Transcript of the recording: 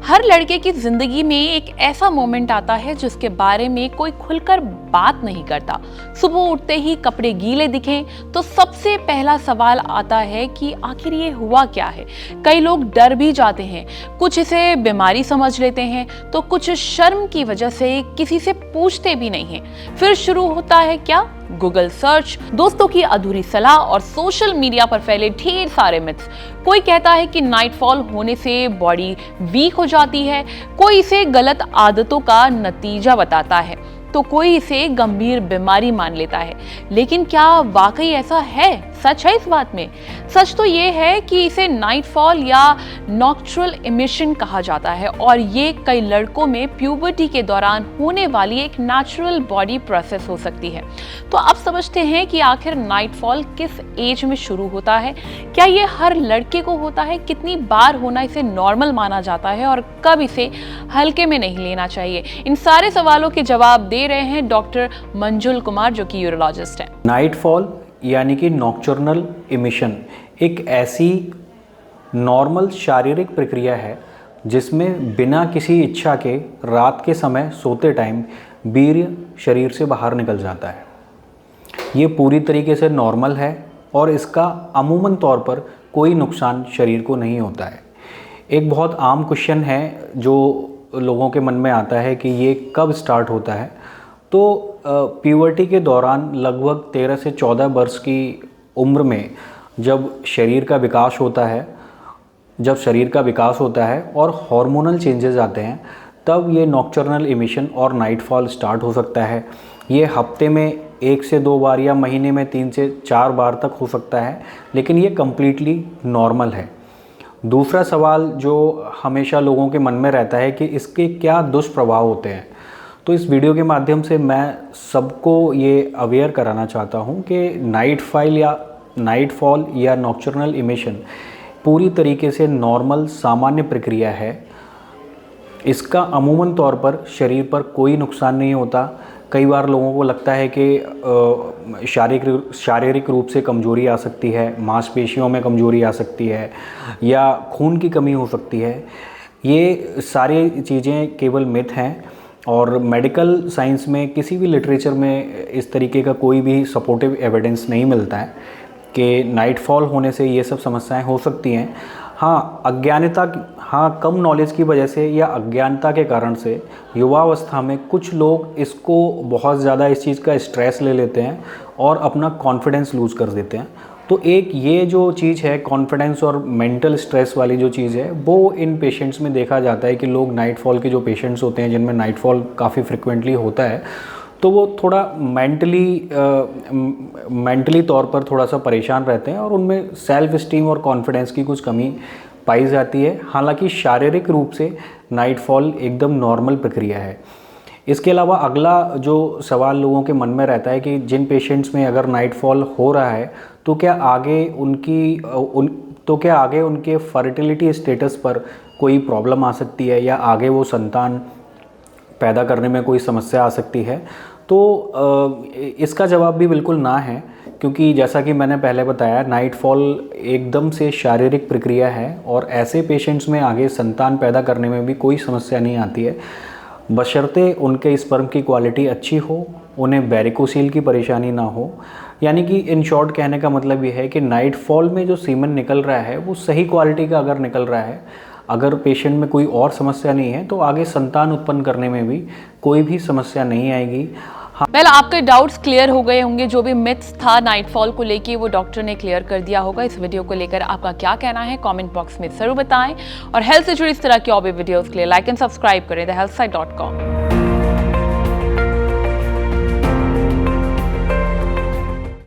हर लड़के की जिंदगी में एक ऐसा मोमेंट आता है जिसके बारे में कोई खुलकर बात नहीं करता। सुबह उठते ही कपड़े गीले दिखें तो सबसे पहला सवाल आता है कि आखिर ये हुआ क्या है। कई लोग डर भी जाते हैं, कुछ इसे बीमारी समझ लेते हैं तो कुछ शर्म की वजह से किसी से पूछते भी नहीं हैं। फिर शुरू होता है क्या? गूगल सर्च, दोस्तों की अधूरी सलाह और सोशल मीडिया पर फैले ढेर सारे मिथ्स। कोई कहता है कि नाइटफॉल होने से बॉडी वीक हो जाती है, कोई इसे गलत आदतों का नतीजा बताता है, तो कोई इसे गंभीर बीमारी मान लेता है। लेकिन क्या वाकई ऐसा है? सच है इस बात में? सच तो ये है कि इसे नाइटफॉल या नॉक्टर्नल इमिशन कहा जाता है और ये कई लड़कों में प्यूबर्टी के दौरान होने वाली एक नेचुरल बॉडी प्रोसेस हो सकती है। तो अब समझते हैं कि आखिर नाइटफॉल किस एज में शुरू होता है, क्या ये हर लड़के को होता है, कितनी बार होना इसे नॉर्मल माना जाता है और कब इसे हल्के में नहीं लेना चाहिए। इन सारे सवालों के जवाब दे रहे हैं डॉक्टर मंजुल कुमार, जो कि यूरोलॉजिस्ट हैं। नाइटफॉल यानी कि नॉक्टर्नल इमिशन एक ऐसी नॉर्मल शारीरिक प्रक्रिया है जिसमें बिना किसी इच्छा के रात के समय सोते टाइम वीर्य शरीर से बाहर निकल जाता है। ये पूरी तरीके से नॉर्मल है और इसका अमूमन तौर पर कोई नुकसान शरीर को नहीं होता है। एक बहुत आम क्वेश्चन है जो लोगों के मन में आता है कि ये कब स्टार्ट होता है। तो प्यूबर्टी के दौरान लगभग 13 से 14 वर्ष की उम्र में जब शरीर का विकास होता है और हार्मोनल चेंजेस आते हैं, तब ये नॉक्टर्नल इमिशन और नाइटफॉल स्टार्ट हो सकता है। ये हफ्ते में 1 से 2 बार या महीने में 3 से 4 बार तक हो सकता है, लेकिन ये कम्प्लीटली नॉर्मल है। दूसरा सवाल जो हमेशा लोगों के मन में रहता है कि इसके क्या दुष्प्रभाव होते हैं, तो इस वीडियो के माध्यम से मैं सबको ये अवेयर कराना चाहता हूँ कि नाइटफॉल या नॉक्टर्नल इमिशन पूरी तरीके से नॉर्मल सामान्य प्रक्रिया है। इसका अमूमन तौर पर शरीर पर कोई नुकसान नहीं होता। कई बार लोगों को लगता है कि शारीरिक रूप से कमजोरी आ सकती है, मांसपेशियों में कमजोरी आ सकती है या खून की कमी हो सकती है। ये सारी चीज़ें केवल मिथ हैं और मेडिकल साइंस में किसी भी लिटरेचर में इस तरीके का कोई भी सपोर्टिव एविडेंस नहीं मिलता है कि नाइटफॉल होने से ये सब समस्याएं हो सकती हैं। कम नॉलेज की वजह से या अज्ञानता के कारण से युवावस्था में कुछ लोग इसको बहुत ज़्यादा इस चीज़ का स्ट्रेस ले लेते हैं और अपना कॉन्फिडेंस लूज़ कर देते हैं। तो एक ये जो चीज़ है कॉन्फिडेंस और मेंटल स्ट्रेस वाली जो चीज़ है, वो इन पेशेंट्स में देखा जाता है कि लोग नाइटफॉल के जो पेशेंट्स होते हैं जिनमें नाइटफॉल काफ़ी फ्रिक्वेंटली होता है, तो वो थोड़ा मेंटली तौर पर थोड़ा सा परेशान रहते हैं और उनमें सेल्फ इस्टीम और कॉन्फिडेंस की कुछ कमी पाई जाती है। हालांकि शारीरिक रूप से नाइटफॉल एकदम नॉर्मल प्रक्रिया है। इसके अलावा अगला जो सवाल लोगों के मन में रहता है कि जिन पेशेंट्स में अगर नाइटफॉल हो रहा है तो क्या आगे उनके फर्टिलिटी स्टेटस पर कोई प्रॉब्लम आ सकती है या आगे वो संतान पैदा करने में कोई समस्या आ सकती है। तो इसका जवाब भी बिल्कुल ना है, क्योंकि जैसा कि मैंने पहले बताया, नाइटफॉल एकदम से शारीरिक प्रक्रिया है और ऐसे पेशेंट्स में आगे संतान पैदा करने में भी कोई समस्या नहीं आती है, बशर्ते उनके स्पर्म की क्वालिटी अच्छी हो, उन्हें वेरिकोसील की परेशानी ना हो। यानी कि इन शॉर्ट कहने का मतलब ये है कि नाइटफॉल में जो सीमन निकल रहा है वो सही क्वालिटी का अगर निकल रहा है, अगर पेशेंट में कोई और समस्या नहीं है, तो आगे संतान उत्पन्न करने में भी कोई भी समस्या नहीं आएगी। वेल, आपके डाउट्स क्लियर हो गए होंगे। जो भी मिथ्स था नाइटफॉल को लेके वो डॉक्टर ने क्लियर कर दिया होगा। इस वीडियो को लेकर आपका क्या कहना है कमेंट बॉक्स में जरूर बताएं और हेल्थ से जुड़ी इस तरह की और भी वीडियोस के लिए लाइक एंड सब्सक्राइब करें thehealthsite.com।